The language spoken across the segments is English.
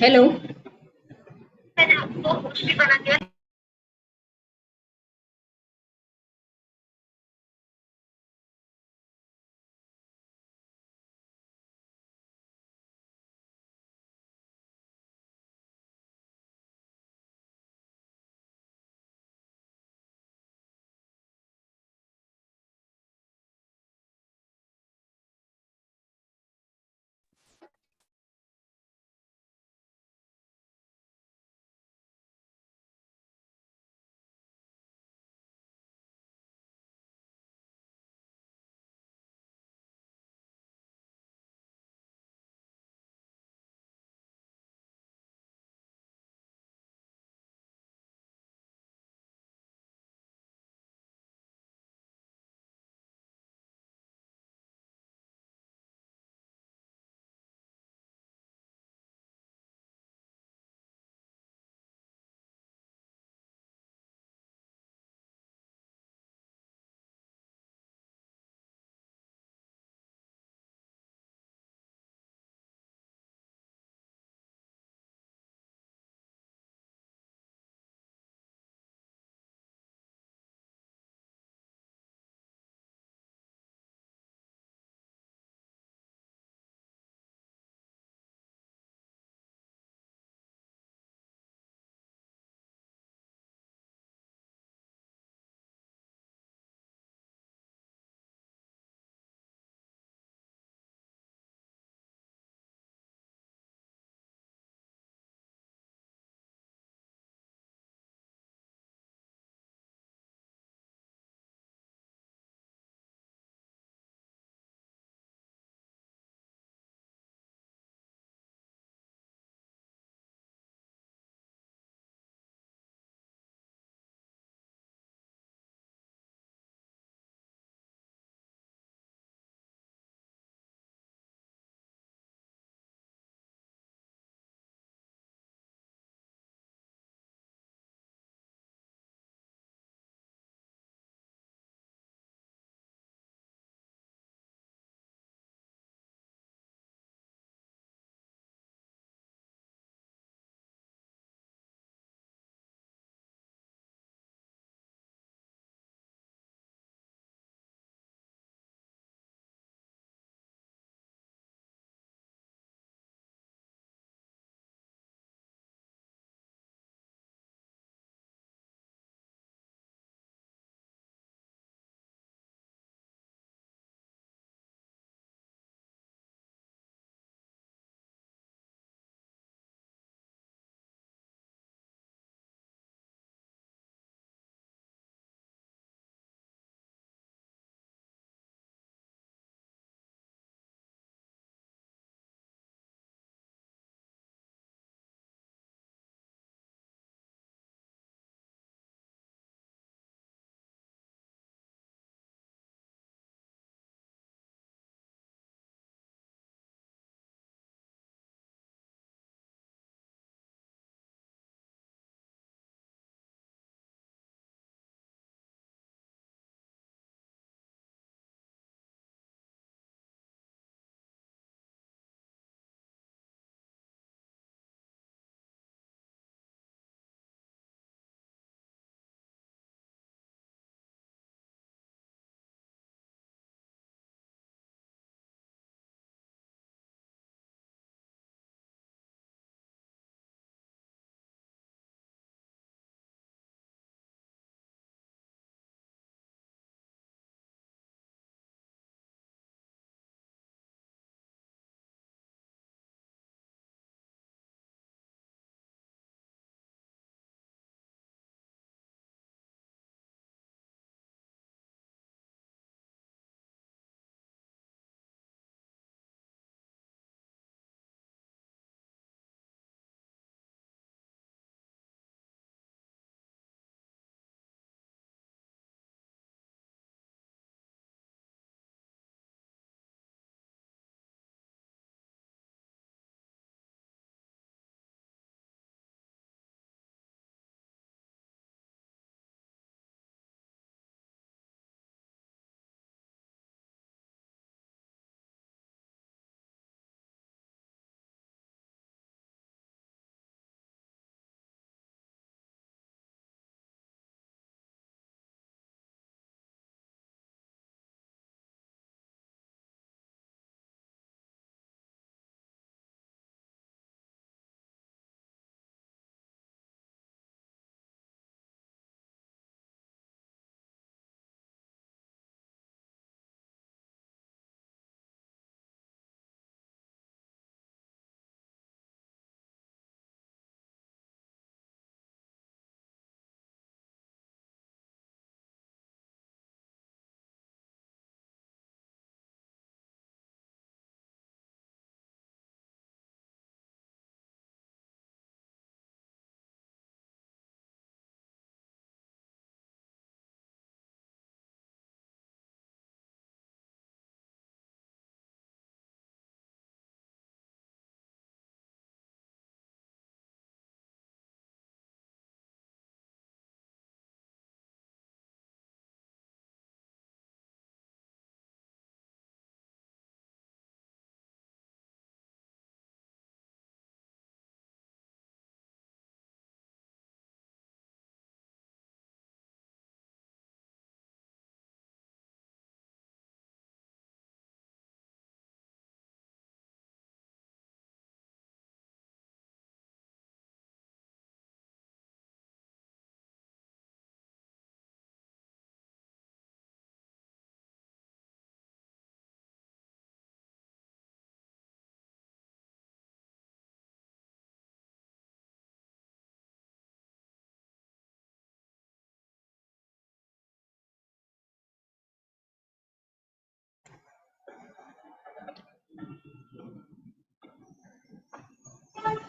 Hello. मैंने आपको host भी बना दिया।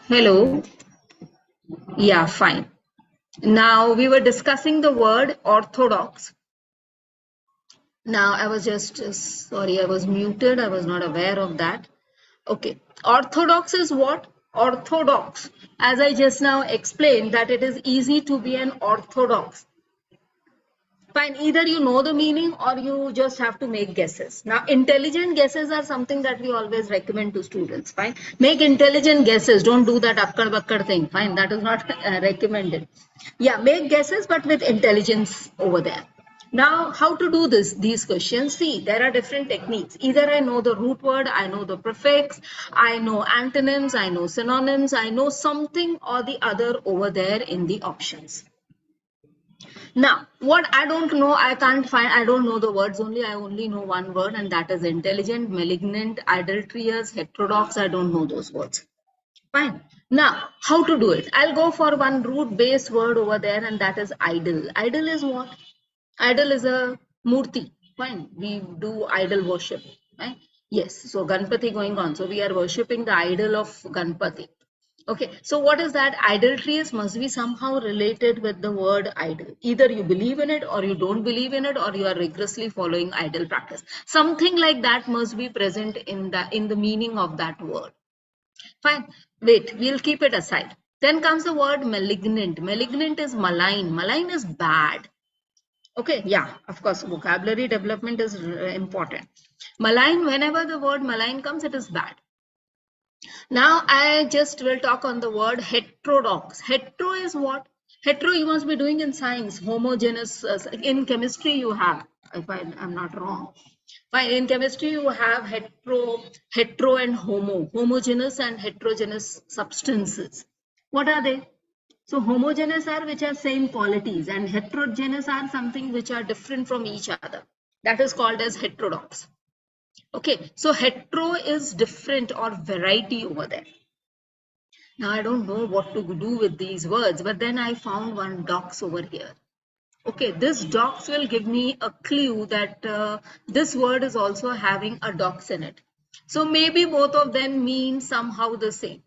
Hello. Yeah, fine. Now we were discussing the word orthodox. Now I was just sorry, I was muted. I was not aware of that. Okay. Orthodox is what? Orthodox. As I just now explained, that it is easy to be an orthodox. Fine, either you know the meaning or you just have to make guesses. Now, intelligent guesses are something that we always recommend to students. Fine, make intelligent guesses. Don't do that akkad bakkad thing. Fine, that is not recommended. Yeah, make guesses, but with intelligence over there. Now, how to do this? These questions. See, there are different techniques. Either I know the root word, I know the prefix, I know antonyms, I know synonyms, I know something or the other over there in the options. Now, what I don't know, I can't find, I don't know the words only. I only know one word, and that is intelligent, malignant, adulterous, heterodox. I don't know those words. Fine. Now, how to do it? I'll go for one root-based word over there, and that is idol. Idol is what? Idol is a murti. Fine. We do idol worship. Right? Yes. So, Ganpati going on. So, we are worshipping the idol of Ganpati. Okay, so what is that? Idolatry must be somehow related with the word idol. Either you believe in it or you don't believe in it, or you are rigorously following idol practice. Something like that must be present in the meaning of that word. Fine. Wait, we'll keep it aside. Then comes the word malignant. Malignant is malign. Malign is bad. Okay, yeah, of course, vocabulary development is important. Malign, whenever the word malign comes, it is bad. Now I just will talk on the word heterodox. Hetero is what? Hetero you must be doing in science. Homogeneous. In chemistry you have, if I'm not wrong. Fine. In chemistry you have hetero and homogeneous and heterogeneous substances. What are they? So homogeneous are which are same qualities, and heterogeneous are something which are different from each other. That is called as heterodox. Okay, so hetero is different or variety over there. Now I don't know what to do with these words, but then I found one docs over here. Okay, this docs will give me a clue that this word is also having a docs in it. So maybe both of them mean somehow the same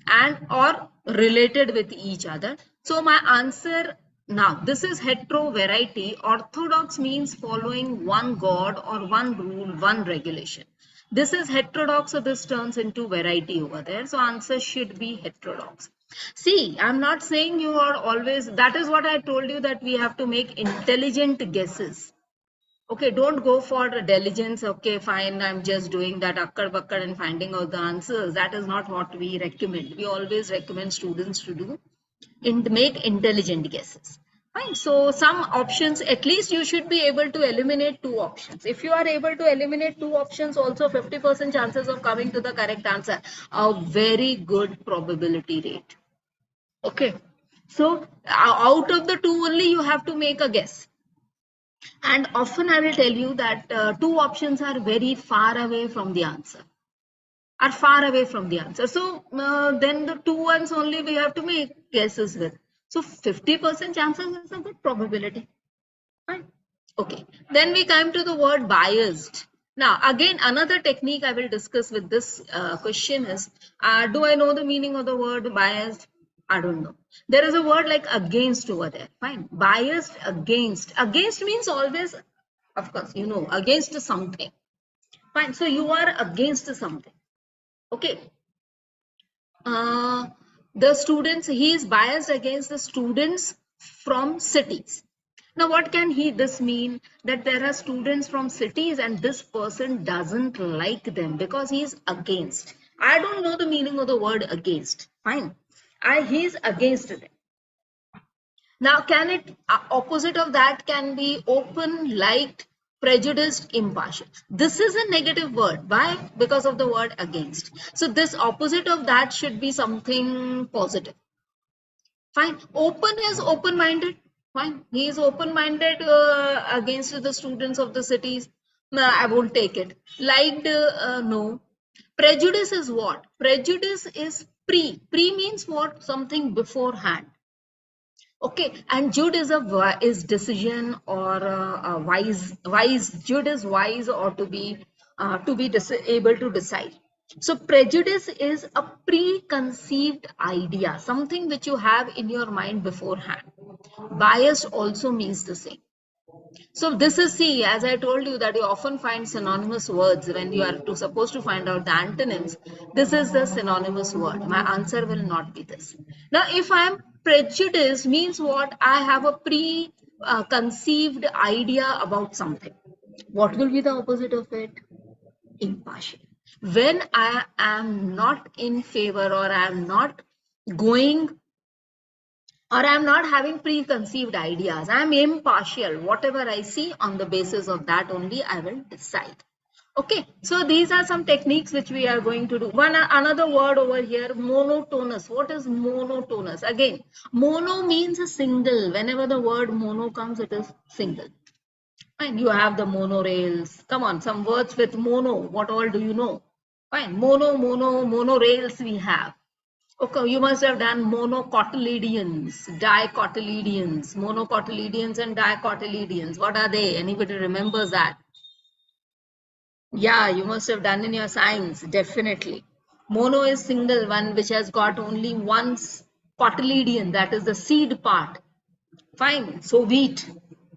and or related with each other. So my answer now, this is hetero variety. Orthodox means following one god or one rule, one regulation. This is heterodox, so this turns into variety over there. So answer should be heterodox. See, I'm not saying you are always, that is what I told you, that we have to make intelligent guesses. Okay, don't go for diligence. Okay, fine, I'm just doing that akkad bakkad and finding out the answers. That is not what we recommend. We always recommend students to do make intelligent guesses. Fine. So some options, at least you should be able to eliminate two options. If you are able to eliminate two options, also 50% chances of coming to the correct answer. A very good probability rate. Okay. So out of the two only you have to make a guess. And often I will tell you that two options are very far away from the answer. Are far away from the answer. So then the two ones only we have to make guesses with. So 50% chances is a good probability. Fine. Okay. Then we come to the word biased. Now again another technique I will discuss with this question is, do I know the meaning of the word biased? I don't know. There is a word like against over there. Fine. Biased, against. Against means always, of course, you know, against something. Fine. So you are against something. Okay. The students, he is biased against the students from cities. Now, what can this mean? That there are students from cities and this person doesn't like them because he is against. I don't know the meaning of the word against. Fine. He is against them. Now, can it, opposite of that can be open, liked, prejudiced, impartial. This is a negative word. Why? Because of the word against. So this opposite of that should be something positive. Fine. Open is open-minded. Fine. He is open-minded against the students of the cities. I won't take it. Liked, no. Prejudice is what? Prejudice is pre. Pre means what? Something beforehand. Okay, and Jude is decision or wise. Jude is wise or to be able to decide. So prejudice is a preconceived idea, something which you have in your mind beforehand. Bias also means the same. So this is, see, as I told you that you often find synonymous words when you are supposed to find out the antonyms. This is the synonymous word. My answer will not be this. Now, if I am prejudiced, means what? I have a preconceived idea about something. What will be the opposite of it? Impartial. When I am not in favor, or I am not going, or I'm not having preconceived ideas, I'm impartial. Whatever I see, on the basis of that only I will decide. Okay, so these are some techniques which we are going to do. Another word over here, monotonous. What is monotonous? Again, mono means a single. Whenever the word mono comes, it is single. Fine, you have the monorails. Come on, some words with mono. What all do you know? Fine, monorails we have. Okay, you must have done monocotyledons, dicotyledons, monocotyledons and dicotyledons. What are they? Anybody remembers that? Yeah, you must have done in your science, definitely. Mono is single one which has got only one cotyledon, that is the seed part. Fine. So wheat.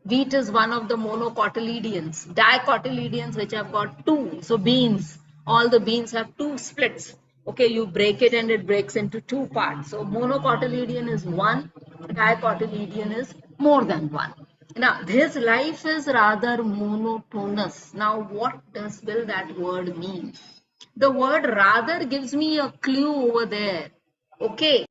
Wheat is one of the monocotyledons. Dicotyledons which have got two. So beans. All the beans have two splits. Okay, you break it and it breaks into two parts. So monocotyledon is one. Dicotyledon is more than one. Now, his life is rather monotonous. Now, what will that word mean? The word rather gives me a clue over there. Okay.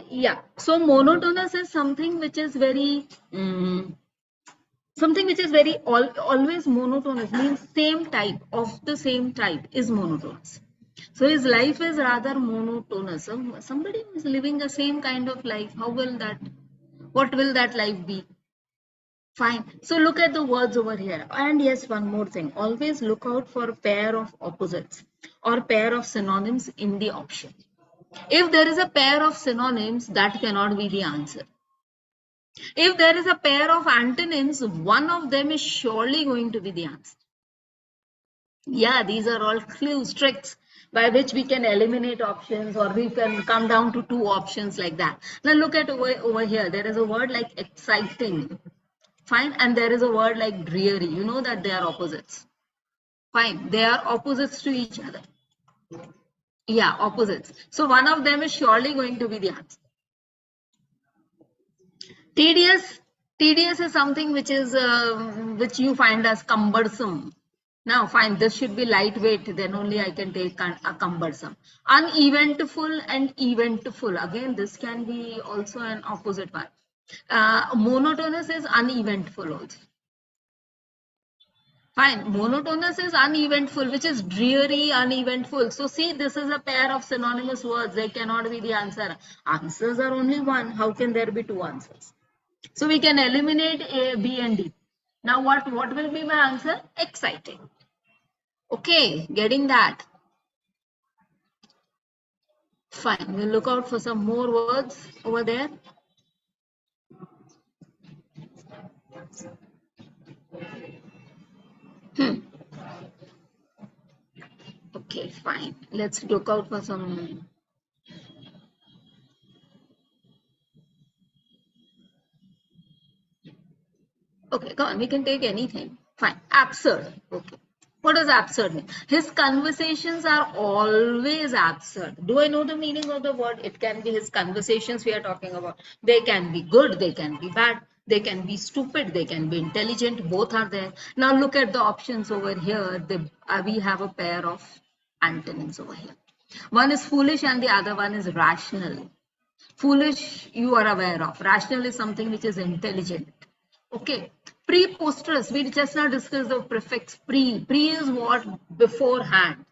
Yeah, so monotonous is something which is very always monotonous, means same type, of the same type is monotonous. So his life is rather monotonous. So somebody who is living the same kind of life, what will that life be? Fine. So look at the words over here. And yes, one more thing, always look out for a pair of opposites or pair of synonyms in the option. If there is a pair of synonyms, that cannot be the answer. If there is a pair of antonyms, one of them is surely going to be the answer. Yeah, these are all clues, tricks by which we can eliminate options, or we can come down to two options like that. Now look at over here. There is a word like exciting. Fine. And there is a word like dreary. You know that they are opposites. Fine. They are opposites to each other. Yeah, opposites. So one of them is surely going to be the answer. Tedious. Tedious is something which is which you find as cumbersome. Now, fine, this should be lightweight, then only I can take a cumbersome. Uneventful and eventful. Again, this can be also an opposite one. Monotonous is uneventful also. Fine, monotonous is uneventful, which is dreary, uneventful. So see, this is a pair of synonymous words. They cannot be the answer. Answers are only one. How can there be two answers? So we can eliminate A, B and D. Now what will be my answer? Exciting. Okay, getting that. Fine, we'll look out for some more words over there. Okay, fine. Let's look out for some. Okay, come on, we can take anything. Fine, absurd. Okay. What does absurd mean? His conversations are always absurd. Do I know the meaning of the word? It can be his conversations we are talking about. They can be good, they can be bad, they can be stupid, they can be intelligent. Both are there. Now look at the options over here. We have a pair of antonyms over here. One is foolish and the other one is rational. Foolish, you are aware of. Rational is something which is intelligent. Okay. Preposterous, we just now discussed the prefix pre. Pre is what? Beforehand.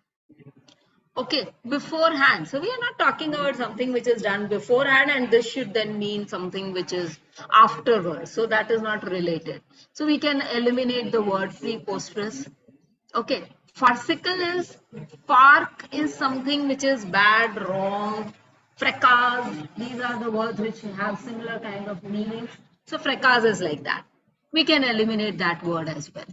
Okay, beforehand. So we are not talking about something which is done beforehand, and this should then mean something which is afterwards. So that is not related. So we can eliminate the word preposterous. Okay, farcical is, farc is something which is bad, wrong. Fracas, these are the words which have similar kind of meanings. So fracas is like that. We can eliminate that word as well.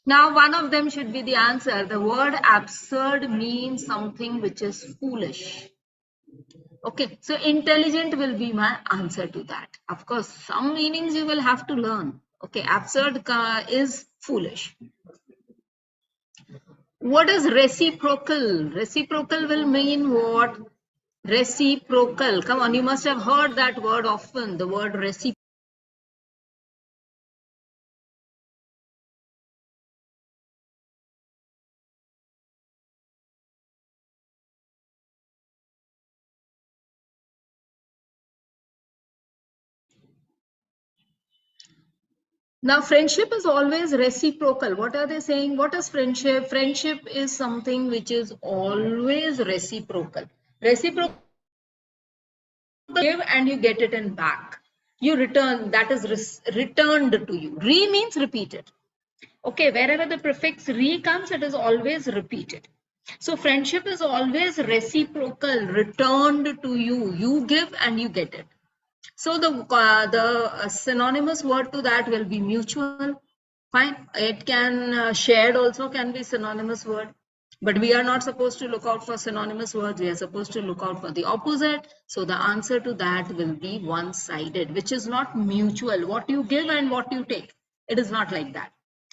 Now, one of them should be the answer. The word absurd means something which is foolish. Okay, so intelligent will be my answer to that. Of course, some meanings you will have to learn. Okay, absurd is foolish. What is reciprocal? Reciprocal will mean what? Reciprocal. Come on, you must have heard that word often, the word reciprocal. Now, friendship is always reciprocal. What are they saying? What is friendship? Friendship is something which is always reciprocal. Reciprocal, give and you get it in back. You return, that is returned to you. Re means repeated. Okay, wherever the prefix re comes, it is always repeated. So friendship is always reciprocal, returned to you. You give and you get it. So the synonymous word to that will be mutual. Fine. It can shared also can be synonymous word. But we are not supposed to look out for synonymous words. We are supposed to look out for the opposite. So the answer to that will be one-sided, which is not mutual. What you give and what you take. It is not like that.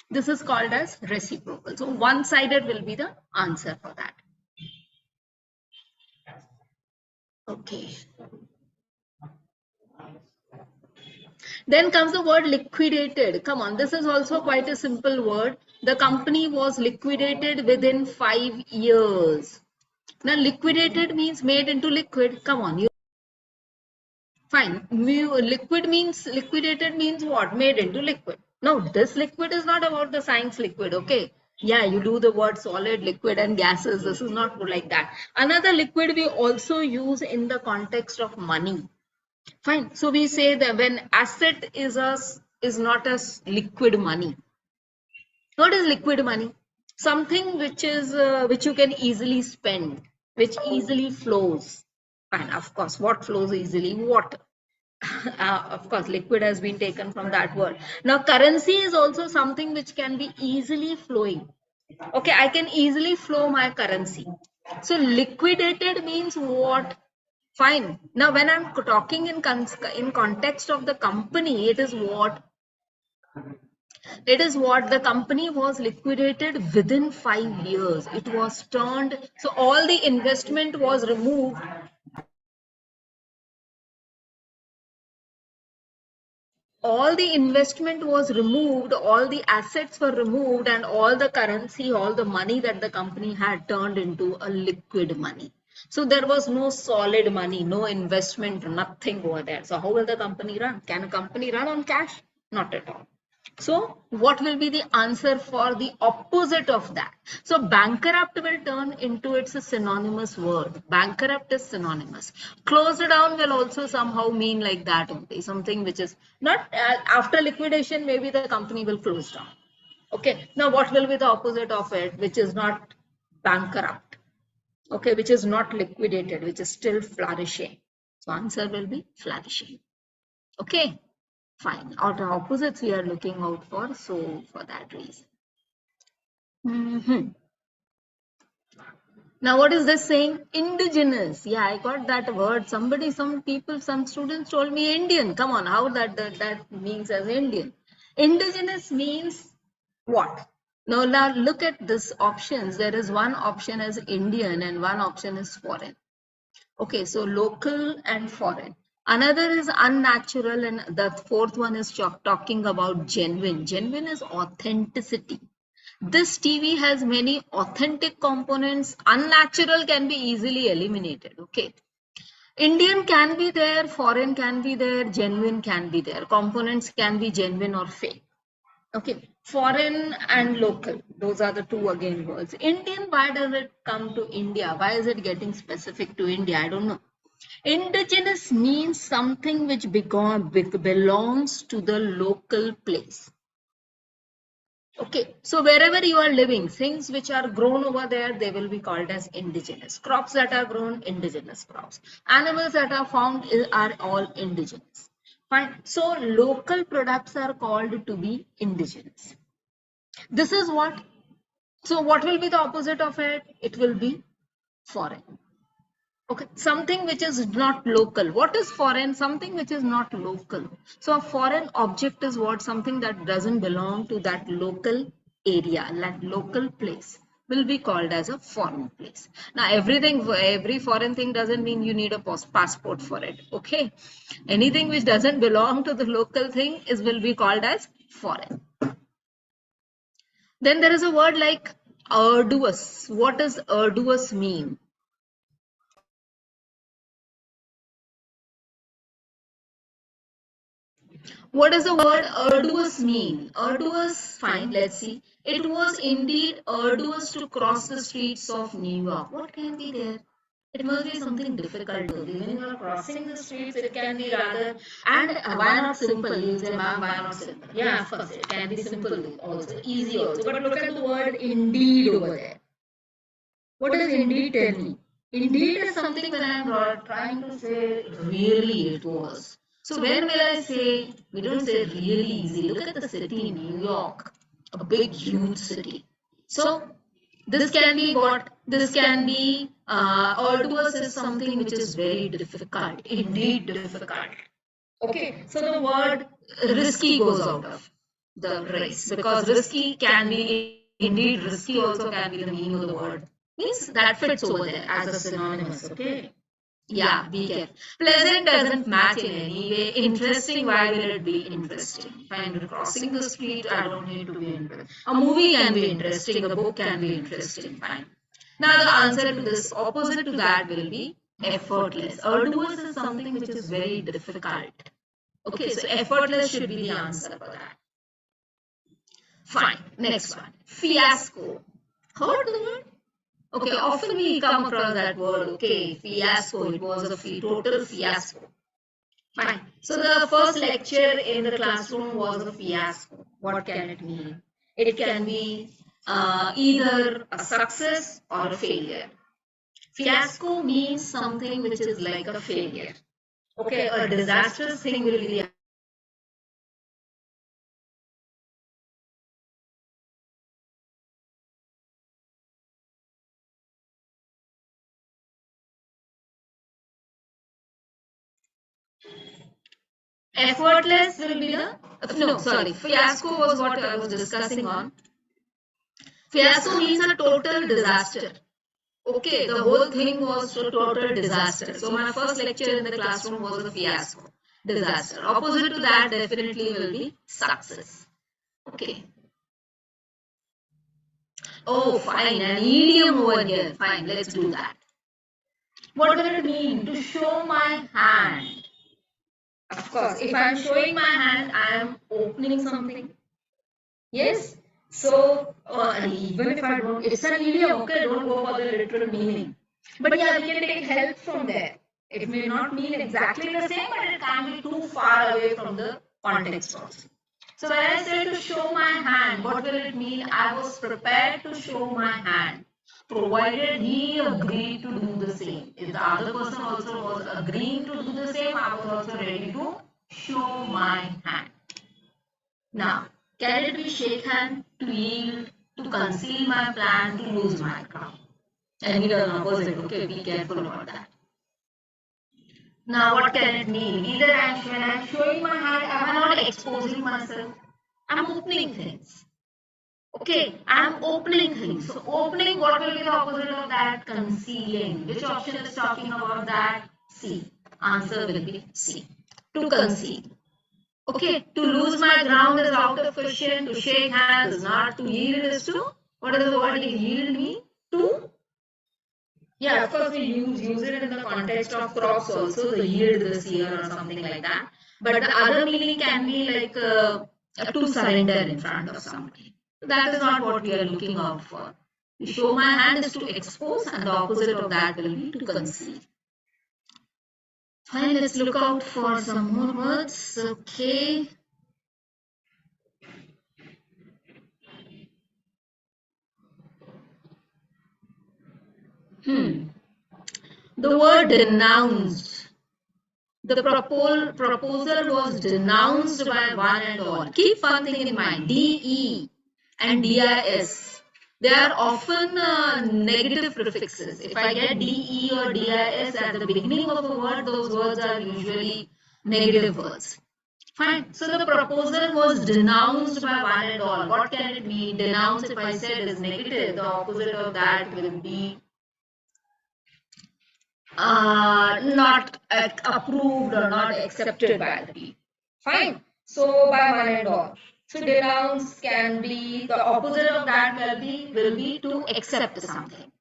This is called as reciprocal. So one-sided will be the answer for that. Okay. Then comes the word liquidated. Come on, this is also quite a simple word. The company was liquidated within 5 years. Now, liquidated means made into liquid. Come on, you fine. Liquid means liquidated means what? Made into liquid. Now, this liquid is not about the science liquid, okay? Yeah, you do the word solid, liquid, and gases. This is not like that. Another liquid we also use in the context of money. Fine. So we say that when asset is not as liquid money. What is liquid money? Something which is which you can easily spend, which easily flows. And of course, what flows easily? Water. Of course, liquid has been taken from that word. Now, currency is also something which can be easily flowing. Okay, I can easily flow my currency. So liquidated means what? Fine. Now, when I'm talking in context of the company, it is what? It is what the company was liquidated within 5 years. It was turned, so all the investment was removed. All the investment was removed, all the assets were removed, and all the currency, all the money that the company had turned into a liquid money. So there was no solid money, no investment, nothing over there. So how will the company run? Can a company run on cash? Not at all. So what will be the answer for the opposite of that? So bankrupt will turn into its a synonymous word. Bankrupt is synonymous. Closed down will also somehow mean like that only. Something which is not after liquidation, maybe the company will close down. Okay. Now what will be the opposite of it, which is not bankrupt? Okay, which is not liquidated, which is still flourishing. So answer will be flourishing. Okay. Fine. Or the opposites we are looking out for. So for that reason. Now what is this saying? Indigenous. Yeah, I got that word. Somebody, some people, some students told me Indian. Come on, how that means as Indian? Indigenous means what? Now look at this options. There is one option as Indian and one option is foreign. Okay, so local and foreign. Another is unnatural, and the fourth one is talking about genuine. Genuine is authenticity. This TV has many authentic components. Unnatural can be easily eliminated. Okay. Indian can be there, foreign can be there, genuine can be there. Components can be genuine or fake. Okay, foreign and local. Those are the two again words. Indian, why does it come to India? Why is it getting specific to India? I don't know. Indigenous means something which belongs to the local place. Okay, so wherever you are living, things which are grown over there, they will be called as indigenous. Crops that are grown, indigenous crops. Animals that are found are all indigenous. Fine. So local products are called to be indigenous. This is what. So what will be the opposite of it? It will be foreign. Okay, something which is not local. What is foreign? Something which is not local. So a foreign object is what? Something that doesn't belong to that local area, that local place will be called as a foreign place. Now every foreign thing doesn't mean you need a passport for it. Okay, anything which doesn't belong to the local thing will be called as foreign. Then there is a word like arduous. What does arduous mean? What does the word arduous mean? Arduous, fine, let's see. It was indeed arduous to cross the streets of New York. What can be there? It must be something difficult to do. When you are crossing the streets, it can be rather, and why not simple? You say, ma'am, why not simple? Yeah, of course, it can be simple also, easy also. But look at the word indeed over there. What does indeed tell me? Indeed is something when I'm trying to say really it was. So when will I say, we don't say really easy. Look at the city, New York, a big huge city. So this can be what? This can be arduous is something which is very difficult, indeed difficult. Okay, so the word risky goes out of the race because risky can be indeed risky also can be the meaning of the word. Means that fits over there as a synonymous. Okay. Yeah, be careful. Pleasant doesn't match in any way. Interesting, why will it be interesting? Fine, crossing the street, I don't need to be interesting. A movie can be interesting, a book can be interesting. Fine. Now the answer to this, opposite to that will be effortless. Arduous is something which is very difficult. Okay, so effortless should be the answer for that. Fine. Next one. Fiasco. Heard the word? Okay, often we come across that word. Okay, fiasco. It was a total fiasco. Fine. So the first lecture in the classroom was a fiasco. What can it mean? It can be either a success or a failure. Fiasco means something which is like a failure. Okay, a disastrous thing will be the effortless will be the no, sorry, fiasco was what I was discussing on. Fiasco means a total disaster. Okay, the whole thing was a total disaster. So my first lecture in the classroom was a fiasco, disaster. Opposite to that definitely will be success. Okay. Oh, fine, an idiom over here. Fine, let's do that. What will it mean? To show my hand. Of course, if I am showing my hand, I am opening something. Yes. So even if I don't, it's an idiom. Okay, don't go for the literal meaning. But yeah, we can take help from there. It may not mean exactly the same, but it can't be too far away from the context also. So when I say to show my hand, what will it mean? I was prepared to show my hand, provided he agreed to do the same. If the other person also was agreeing to do the same, I was also ready to show my hand. Now, can it be shake hand, to yield, to conceal my plan, to lose my crown? And it does opposite. Okay, be careful about that. Now, what can it mean? Either when I'm showing my hand, am I not exposing myself? I'm opening things. Okay, I'm opening things. So, opening, what will be the opposite of that? Concealing. Which option is talking about that? C. Answer will be C. To conceal. Okay, to lose my ground is out of question. To shake hands is not. To yield is to. What does the word yield mean? To. Yeah, of course we use it in the context of crops also. The yield this year or something like that. But the other meaning can be like to surrender in front of somebody. That is not what we are looking out for. To show my hand is to expose, and the opposite of that will be to conceal. Fine, let's look out for some more words. Okay. The word denounced. The proposal was denounced by one and all. Keep one thing in mind. DE and DIS. They are often negative prefixes. If I get DE or DIS at the beginning of a word, those words are usually negative words. Fine. So the proposal was denounced by one and all. What can it mean? Denounce, if I said, is negative. The opposite of that will be not approved or not accepted by the people. Fine. So by one and all. So denounce can be the opposite of that will be to accept something.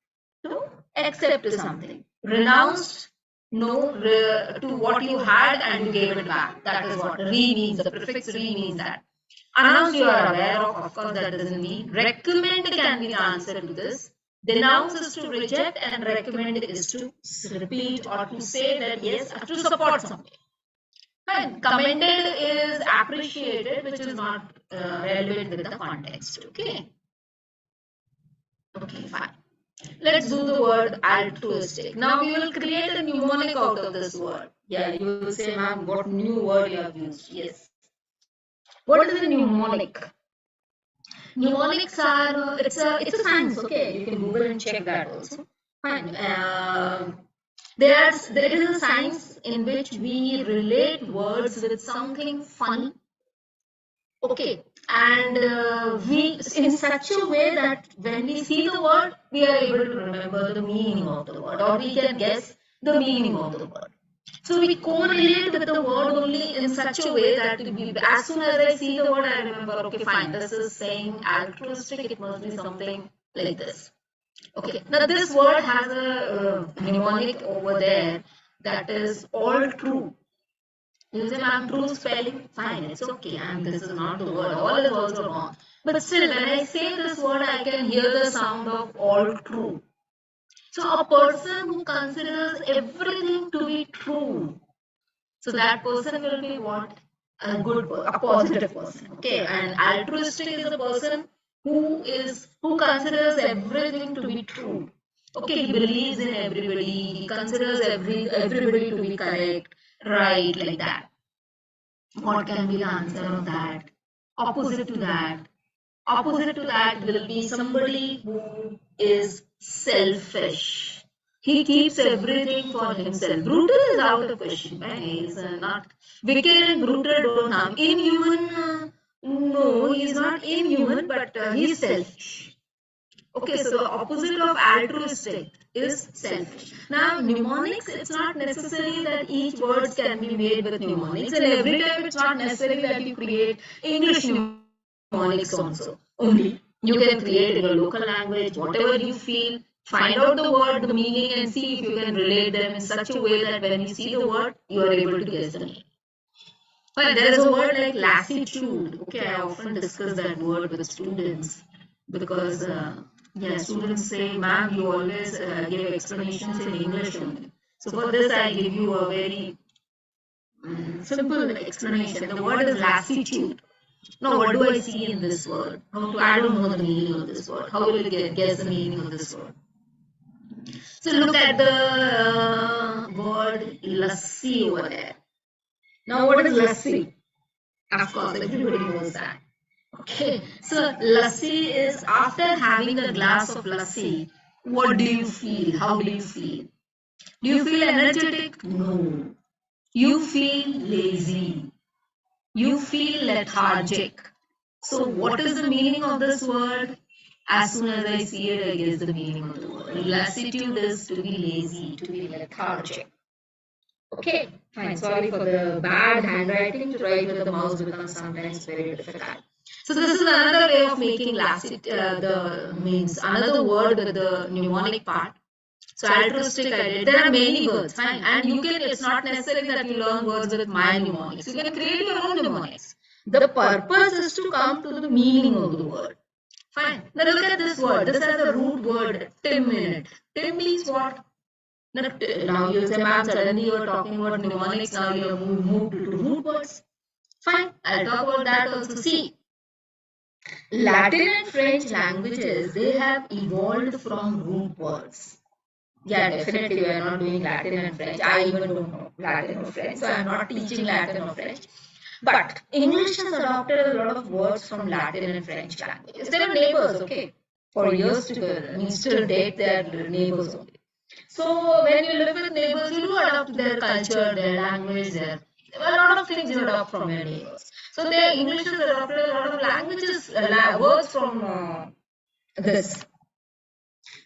To accept something. Renounced, no, to what you had and you gave it back. That is what re means. The prefix re means that. Announce you are aware of course that doesn't mean. Recommend can be the answer to this. Denounce is to reject and recommend is to repeat or to say that yes, to support something. And commended is appreciated, which is not relevant with the context. Okay. Okay, fine. Let's do the word altruistic. Now we will create a mnemonic out of this word. Yeah, you will say, ma'am, what new word you have used? Yes. What is a mnemonic? Mnemonics are it's a science. Okay, you can Google and check that also. Fine. There is a science in which we relate words with something funny. Okay, and we in such a way that when we see the word, we are able to remember the meaning of the word, or we can guess the meaning of the word. So we correlate with the word only in such a way that as soon as I see the word, I remember, okay, fine, this is saying altruistic, it must be something like this. Okay, now this word has a mnemonic over there that is all true. You say, ma'am, true spelling, fine, it's okay, and this is not the word, all is also wrong. But still, when I say this word, I can hear the sound of all true. So a person who considers everything to be true, so that person will be what? A good, a positive person. Okay, and altruistic is a person who considers everything to be true. Okay, he believes in everybody. He considers everybody to be correct, right, like that. What can be the answer of that? Opposite to that. Opposite to that will be somebody who is selfish. He keeps everything for himself. Brutal is out of question. Right? He is not wicked and brutal don't harm. Inhuman, no, he is not inhuman, but he is selfish. Okay, so the opposite of altruistic is selfish. Now, mnemonics, it's not necessary that each words can be made with mnemonics, and every time it's not necessary that you create English mnemonics also. Only you can create in your local language, whatever you feel. Find out the word, the meaning, and see if you can relate them in such a way that when you see the word, you are able to guess the meaning. But there is a word like lassitude. Okay, I often discuss that word with students because students say, ma'am, you always give explanations in English only. So for this, I give you a very simple explanation. The word is lassitude. Now, what do I see in this word? I don't know the meaning of this word. How will you guess the meaning of this word? So look at the word lassi over there. Now, what is lassi? Of course, everybody knows that. Okay, so lassi is after having a glass of lassi, what do you feel? How do you feel? Do you feel energetic? No. You feel lazy. You feel lethargic. So what is the meaning of this word? As soon as I see it, I guess the meaning of the word. Lassitude is to be lazy, to be lethargic. Okay, fine. Sorry for the bad handwriting. To write with the mouse becomes sometimes very difficult. So this is another way of making means another word with the mnemonic part. So altruistic I did. There are many words, fine. And you can, it's not necessary that you learn words with my mnemonics. You can create your own mnemonics. The purpose is to come to the meaning of the word. Fine. Now look at this word. This has a root word, Tim, in it. Tim means what? Now you'll say, ma'am, suddenly you're talking about mnemonics, now you have moved to root words. Fine, I'll talk about that also. See, Latin and French languages, they have evolved from root words. Yeah, definitely we are not doing Latin and French. I even don't know Latin or French, so I'm not teaching Latin or French. But English has adopted a lot of words from Latin and French languages. They were neighbors, okay? For years together. I mean, still date, they are neighbors only. So when you live with neighbors, you do adopt their culture, their language, their a lot of things you adopt from your neighbors. So their English has adopted a lot of languages, words from this,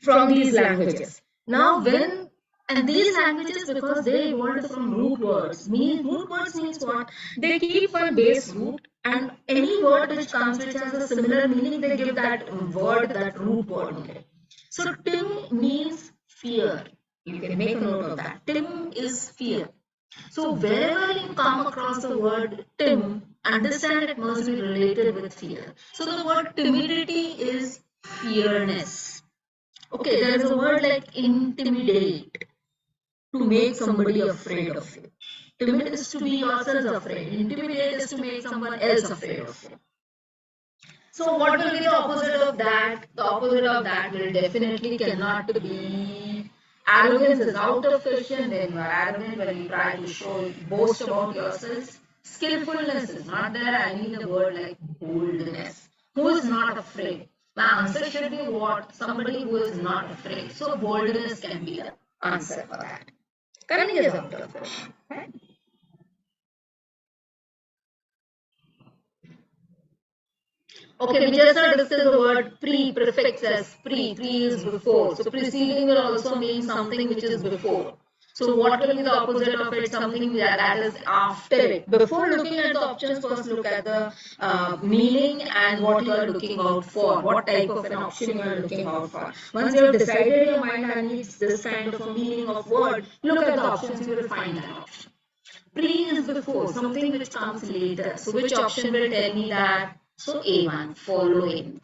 from these languages. Now when and these languages, because they evolved from root words, root words means what? They keep one base root, and any word which comes which has a similar meaning, they give that word, that root word only. So Tim means fear. You can make a note of that. Tim is fear. So wherever you come across the word Tim, understand it must be related with fear. So the word timidity is fearness. Okay, there is a word like intimidate, to make somebody afraid of you. Timid is to be yourself afraid. Intimidate is to make someone else afraid of you. So what will be the opposite of that? The opposite of that will definitely cannot be arrogance is out of question. Then you are arrogant when you try to show, boast about yourself. Skillfulness is not there. I mean the word like boldness. Who is not afraid? My answer should be what? Somebody who is not afraid. So boldness can be the answer for that. Cunning is out of question. Right? Okay, we just now discussed the word pre, prefix as pre. Pre is before. So preceding will also mean something which is before. So what will be the opposite of it? Something that is after it. Before looking at the options, first look at the meaning and what you are looking out for. What type of an option you are looking out for. Once you have decided your mind and needs this kind of a meaning of word, look at the options, you will find that option. Pre is before, something which comes later. So which option will tell me that? So A1, following.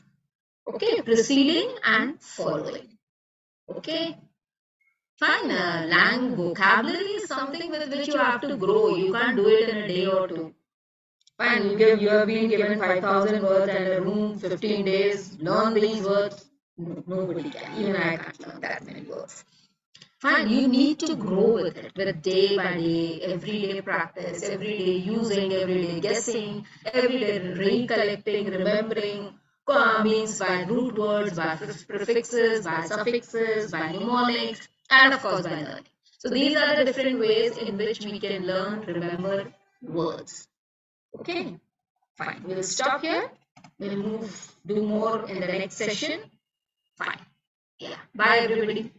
Okay, preceding and following. Okay. Fine. Vocabulary is something with which you have to grow. You can't do it in a day or two. Fine, you have been given 5,000 words and a room, 15 days, learn these words. No, nobody can. Even I can't learn that many words. Fine, you need to grow with it, with day by day, everyday practice, everyday using, everyday guessing, everyday recollecting, remembering, means by root words, by prefixes, by suffixes, by mnemonics, and of course by learning. So these are the different ways in which we can learn, remember words. Okay, fine. We'll stop here. We'll do more in the next session. Fine. Yeah. Bye everybody.